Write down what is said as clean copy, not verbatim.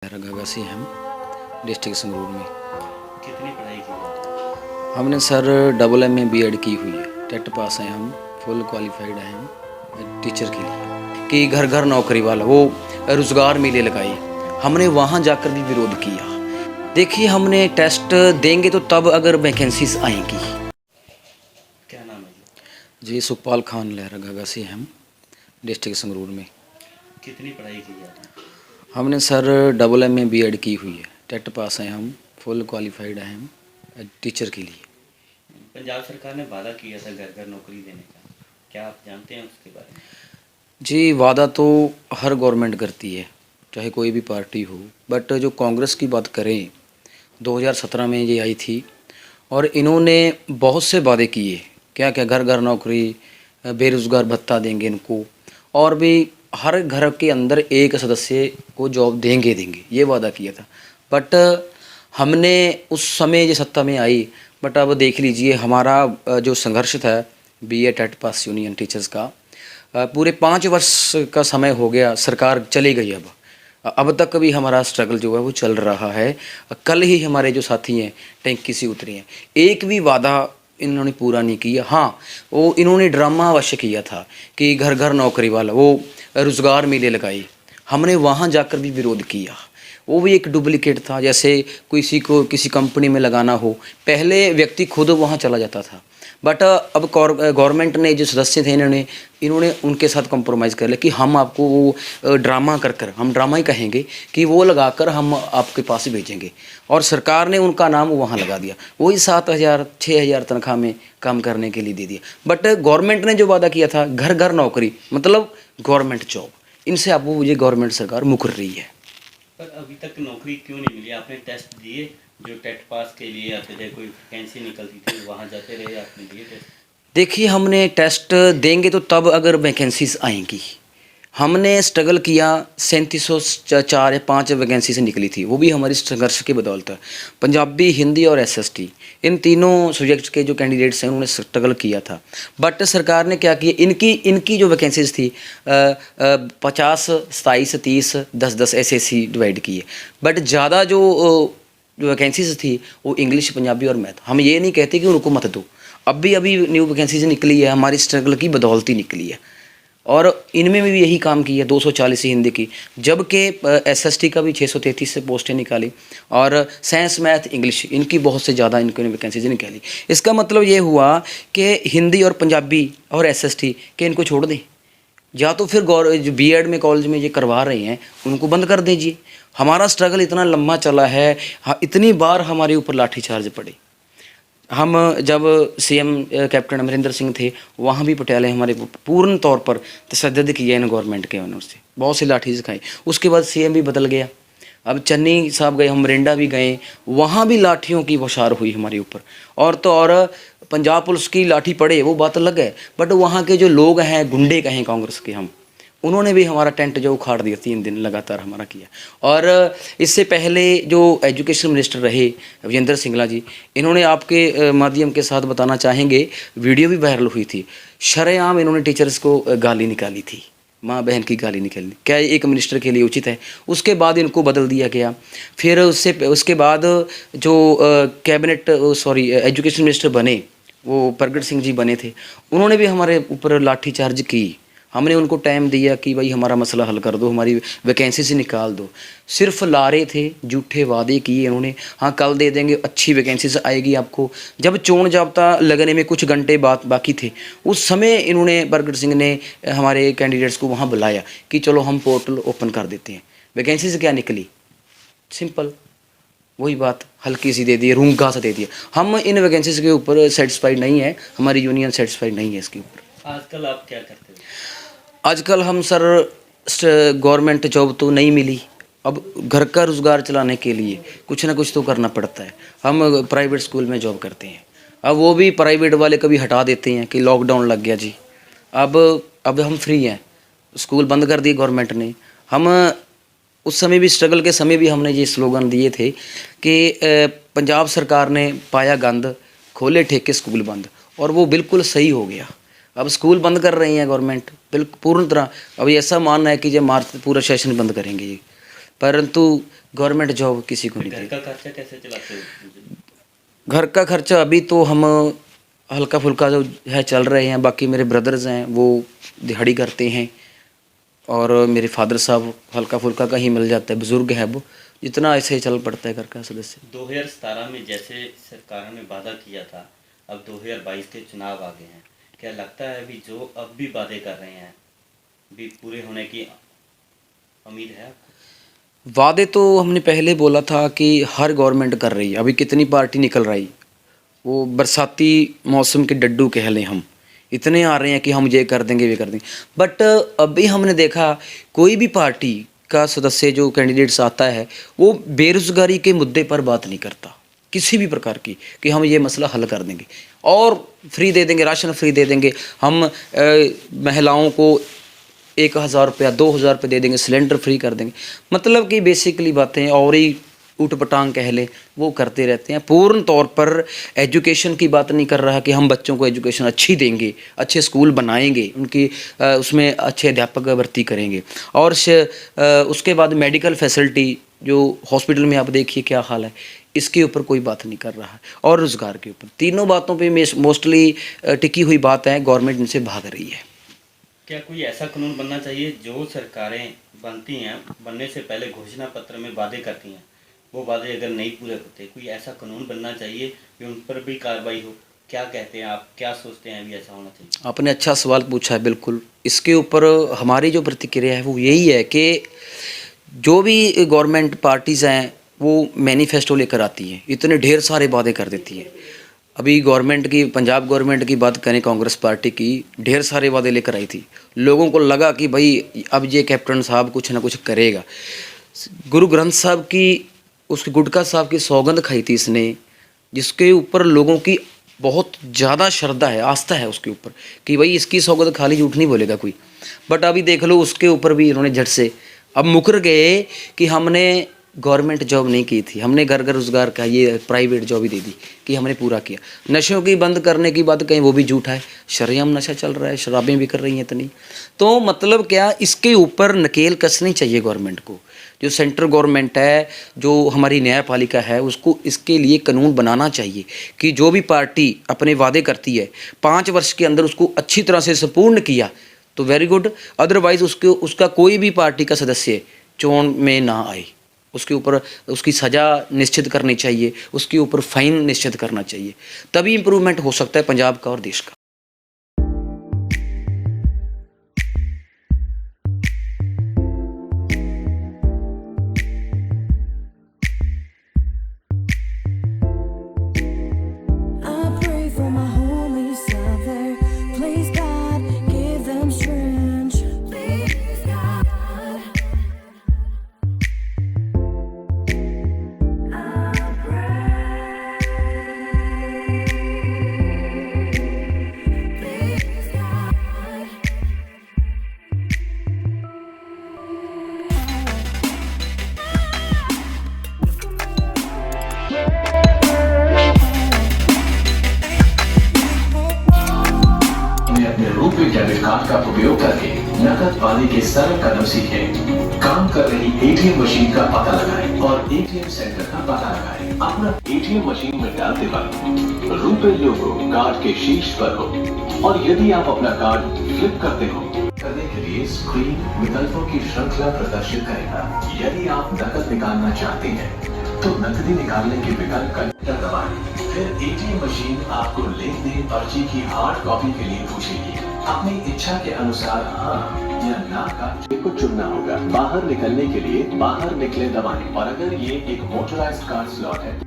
रगागा से हम डिस्ट्रिक्ट संगरूर में। कितनी पढ़ाई की है? हमने sir double M A BEd की हुई है, टेट पास हैं हम, फुल क्वालिफाइड हैं हम टीचर के लिए कि घर घर नौकरी वाला वो रोज़गार मेले लगाई। हमने वहाँ जाकर भी विरोध किया। देखिए हमने टेस्ट देंगे तो तब अगर वैकेंसीज आएंगी। क्या नाम है जी सुखपाल खान लहरागागा से हम डिस्ट्रिक्ट संगरूर में। कितनी पढ़ाई की है? हमने sir double M A BEd की हुई है, टेट पास हैं हम, फुल क्वालिफाइड हैं हम टीचर के लिए। पंजाब सरकार ने वादा किया था घर घर नौकरी देने का, क्या आप जानते हैं उसके बारे में? जी वादा तो हर गवर्नमेंट करती है, चाहे कोई भी पार्टी हो, बट जो कांग्रेस की बात करें 2017 में ये आई थी और इन्होंने बहुत से वादे किए। क्या क्या घर घर नौकरी, बेरोज़गार भत्ता देंगे इनको, और भी हर घर के अंदर एक सदस्य को जॉब देंगे ये वादा किया था। बट हमने उस समय ये सत्ता में आई, बट अब देख लीजिए हमारा जो संघर्ष था BEd TET pass union teachers का, पूरे 5 वर्ष का समय हो गया, सरकार चली गई। अब तक भी हमारा स्ट्रगल जो है वो चल रहा है। कल ही हमारे जो साथी हैं टैंकी से उतरे हैं, एक भी वादा इन्होंने पूरा नहीं किया। हाँ, वो इन्होंने ड्रामा अवश्य किया था कि घर घर नौकरी वाला वो रोज़गार मेले लगाई। हमने वहाँ जाकर भी विरोध किया। वो भी एक डुप्लीकेट था, जैसे किसी को किसी कंपनी में लगाना हो, पहले व्यक्ति खुद वहाँ चला जाता था, बट अब गवर्नमेंट ने जो सदस्य थे इन्होंने उनके साथ कॉम्प्रोमाइज़ कर लिया कि हम आपको वो ड्रामा कर हम ड्रामा ही कहेंगे कि वो लगाकर हम आपके पास भेजेंगे, और सरकार ने उनका नाम वहाँ लगा दिया। वही 7,000 6,000 तनख्वाह में काम करने के लिए दे दिया। बट गवर्नमेंट ने जो वादा किया था घर घर नौकरी, मतलब गवर्नमेंट जॉब, इनसे आपको ये गवर्नमेंट सरकार मुकर रही है। पर अभी तक नौकरी क्यों नहीं मिली? आपने टेस्ट दिए जो टेट पास के लिए आते थे, कोई वैकेंसी निकलती थी वहाँ जाते रहे, आपने दिए टेस्ट? देखिए हमने टेस्ट देंगे तो तब अगर वैकेंसीज आएंगी। हमने स्ट्रगल किया, 3704 या 5 वैकेंसी से निकली थी, वो भी हमारी संघर्ष की बदौलत है। पंजाबी, हिंदी और एसएसटी, इन तीनों सब्जेक्ट्स के जो कैंडिडेट्स हैं उन्होंने स्ट्रगल किया था। बट सरकार ने क्या किया, इनकी जो वैकेंसीज थी 50 27 30 10 10 ऐसे डिवाइड किए। बट ज़्यादा जो वैकेंसीज थी वो इंग्लिश, पंजाबी और मैथ। हम ये नहीं कहते कि उनको मत दो, अभी न्यू वैकेंसीज निकली है, हमारी स्ट्रगल की बदौलत ही निकली है, और इनमें भी यही काम की है। 240 हिंदी की, जबकि एसएसटी का भी 633 से पोस्टें निकाली, और साइंस, मैथ, इंग्लिश, इनकी बहुत से ज़्यादा इनकी वैकेंसीज निकाली। इसका मतलब ये हुआ कि हिंदी और पंजाबी और एसएसटी के इनको छोड़ दें, या तो फिर जो बी.एड में कॉलेज में ये करवा रहे हैं उनको बंद कर दीजिए। हमारा स्ट्रगल इतना लंबा चला है, इतनी बार हमारे ऊपर लाठीचार्ज पड़े। हम जब सीएम कैप्टन अमरिंदर सिंह थे, वहाँ भी पटियाले हमारे पूर्ण तौर पर तशद्दुद किया इन गवर्नमेंट के ओनर से, बहुत सी लाठीज खाई। उसके बाद सीएम भी बदल गया, अब चन्नी साहब गए, हम मोरिंडा भी गए, वहाँ भी लाठियों की बौछार हुई हमारे ऊपर। और तो और पंजाब पुलिस की लाठी पड़े वो बात अलग है, बट वहाँ के जो लोग हैं, गुंडे कहें कांग्रेस के हम, उन्होंने भी हमारा टेंट जो उखाड़ दिया, 3 दिन लगातार हमारा किया। और इससे पहले जो एजुकेशन मिनिस्टर रहे विजेंद्र सिंगला जी, इन्होंने आपके माध्यम के साथ बताना चाहेंगे, वीडियो भी वायरल हुई थी, शरेआम इन्होंने टीचर्स को गाली निकाली थी, माँ बहन की गाली निकाली। क्या एक मिनिस्टर के लिए उचित है? उसके बाद इनको बदल दिया गया। फिर उसके बाद जो कैबिनेट एजुकेशन मिनिस्टर बने, वो प्रगट सिंह जी बने थे, उन्होंने भी हमारे ऊपर लाठीचार्ज की। हमने उनको टाइम दिया कि भाई हमारा मसला हल कर दो, हमारी वैकेंसी से निकाल दो। सिर्फ लारे थे, झूठे वादे किए उन्होंने, हाँ कल दे देंगे, अच्छी वैकेंसी आएगी आपको। जब चोण जाब्ता लगने में कुछ घंटे बाकी थे, उस समय इन्होंने प्रगट सिंह ने हमारे कैंडिडेट्स को वहाँ बुलाया कि चलो हम पोर्टल ओपन कर देते हैं। वैकेंसी से क्या निकली? सिंपल वही बात, हल्की सी दे दी, रूंगा सा दे दिया। हम इन वैकेंसीज के ऊपर सेटिस्फाइड नहीं है, हमारी यूनियन सेटिस्फाइड नहीं है इसके ऊपर। आजकल आप क्या करते हो? आजकल हम सर गवर्नमेंट जॉब तो नहीं मिली, अब घर का रोज़गार चलाने के लिए कुछ ना कुछ तो करना पड़ता है। हम प्राइवेट स्कूल में जॉब करते हैं, अब वो भी प्राइवेट वाले कभी हटा देते हैं कि लॉकडाउन लग गया जी। अब हम फ्री हैं, स्कूल बंद कर दिए गवर्नमेंट ने। हम उस समय भी स्ट्रगल के समय भी हमने ये स्लोगन दिए थे कि पंजाब सरकार ने पाया गंद, खोले ठेके स्कूल बंद, और वो बिल्कुल सही हो गया। अब स्कूल बंद कर रही है गवर्नमेंट बिल्कुल पूर्ण तरह। अब ऐसा मानना है कि ये मार्च पूरा सेशन बंद करेंगे जी, परंतु गवर्नमेंट जॉब किसी को नहीं घर थी। का खर्चा कैसे चलाते हो? घर का खर्चा अभी तो हम हल्का फुल्का जो है चल रहे हैं, बाकी मेरे ब्रदर्स हैं वो दिहाड़ी करते हैं और मेरे फादर साहब हल्का फुल्का का ही मिल जाता है, बुज़ुर्ग है वो, जितना ऐसे ही चल पड़ता है घर का सदस्य। 2017 में जैसे सरकारों ने वादा किया था, अब 2022 के चुनाव आ गए हैं, क्या लगता है अभी जो अब भी वादे कर रहे हैं भी पूरे होने की उम्मीद है आपको? वादे तो हमने पहले बोला था कि हर गवर्नमेंट कर रही है, अभी कितनी पार्टी निकल रही, वो बरसाती मौसम के डड्डू कह लें हम, इतने आ रहे हैं कि हम ये कर देंगे वे कर देंगे। बट अभी हमने देखा कोई भी पार्टी का सदस्य जो कैंडिडेट्स आता है वो बेरोज़गारी के मुद्दे पर बात नहीं करता किसी भी प्रकार की कि हम ये मसला हल कर देंगे और फ्री दे देंगे, राशन फ्री दे देंगे, हम महिलाओं को 1,000 रुपया 2,000 रुपये दे देंगे, सिलेंडर फ्री कर देंगे। मतलब कि बेसिकली बातें और ही ऊट-पटांग कह लें वो करते रहते हैं। पूर्ण तौर पर एजुकेशन की बात नहीं कर रहा कि हम बच्चों को एजुकेशन अच्छी देंगे, अच्छे स्कूल बनाएंगे, उनकी उसमें अच्छे अध्यापक भर्ती करेंगे और उसके बाद मेडिकल फैसिलिटी जो हॉस्पिटल में आप देखिए क्या हाल है, इसके ऊपर कोई बात नहीं कर रहा है और रोज़गार के ऊपर तीनों बातों पे मोस्टली टिकी हुई बात है, गवर्नमेंट इनसे भाग रही है। क्या कोई ऐसा कानून बनना चाहिए जो सरकारें बनती हैं बनने से पहले घोषणा पत्र में वादे करती हैं, वो वादे अगर नहीं पूरे होते, कोई ऐसा कानून बनना चाहिए कि उन पर भी कार्रवाई हो? क्या कहते हैं आप, क्या सोचते हैं अभी ऐसा होना चाहिए? आपने अच्छा सवाल पूछा है, बिल्कुल इसके ऊपर हमारी जो प्रतिक्रिया है वो यही है कि जो भी गवर्नमेंट पार्टीज़ हैं वो मैनिफेस्टो लेकर आती हैं, इतने ढेर सारे वादे कर देती हैं। अभी गवर्नमेंट की, पंजाब गवर्नमेंट की बात करें, कांग्रेस पार्टी की, ढेर सारे वादे लेकर आई थी, लोगों को लगा कि भाई अब ये कैप्टन साहब कुछ ना कुछ करेगा। गुरु ग्रंथ साहब की, उसके गुटका साहब की सौगंध खाई थी इसने, जिसके ऊपर लोगों की बहुत ज़्यादा श्रद्धा है, आस्था है उसके ऊपर कि भाई इसकी सौगंध खाली झूठ नहीं बोलेगा कोई। बट अभी देख लो उसके ऊपर भी इन्होंने झट से अब मुकर गए कि हमने गवर्नमेंट जॉब नहीं की थी, हमने घर घर रोज़गार का ये प्राइवेट जॉब ही दे दी कि हमने पूरा किया। नशों की बंद करने की बात कहीं वो भी झूठा है, शरेआम नशा चल रहा है, शराबें भी कर रही हैं इतनी। तो मतलब क्या, इसके ऊपर नकेल कसनी चाहिए गवर्नमेंट को, जो सेंट्रल गवर्नमेंट है, जो हमारी न्यायपालिका है, उसको इसके लिए कानून बनाना चाहिए कि जो भी पार्टी अपने वादे करती है 5 वर्ष के अंदर उसको अच्छी तरह से संपूर्ण किया तो वेरी गुड, अदरवाइज़ उसका कोई भी पार्टी का सदस्य चोन में ना आए, उसके ऊपर उसकी सज़ा निश्चित करनी चाहिए, उसके ऊपर फाइन निश्चित करना चाहिए, तभी इम्प्रूवमेंट हो सकता है पंजाब का और देश का। रुपे डेबिट कार्ड का उपयोग करके नकद पाने के सरल कदम सीखें। काम कर रही एटीएम मशीन का पता लगाएं और एटीएम सेंटर का पता लगाएं। अपना एटीएम मशीन में डालते वक्त रुपे लोगो कार्ड के शीर्ष पर हो और यदि आप अपना कार्ड फ्लिप करते हो करने के लिए स्क्रीन विकल्पों की श्रृंखला प्रदर्शित करेगा। यदि आप नकद निकालना चाहते हैं तो नकदी निकालने के विकल्प का दबाएं। फिर एटीएम मशीन आपको लेन देन पर्ची की हार्ड कॉपी के लिए पूछेगी। अपनी इच्छा के अनुसार हाँ या ना का को चुनना होगा। बाहर निकलने के लिए बाहर निकले दबाएं और अगर ये एक मोटराइज्ड कार्ड स्लॉट है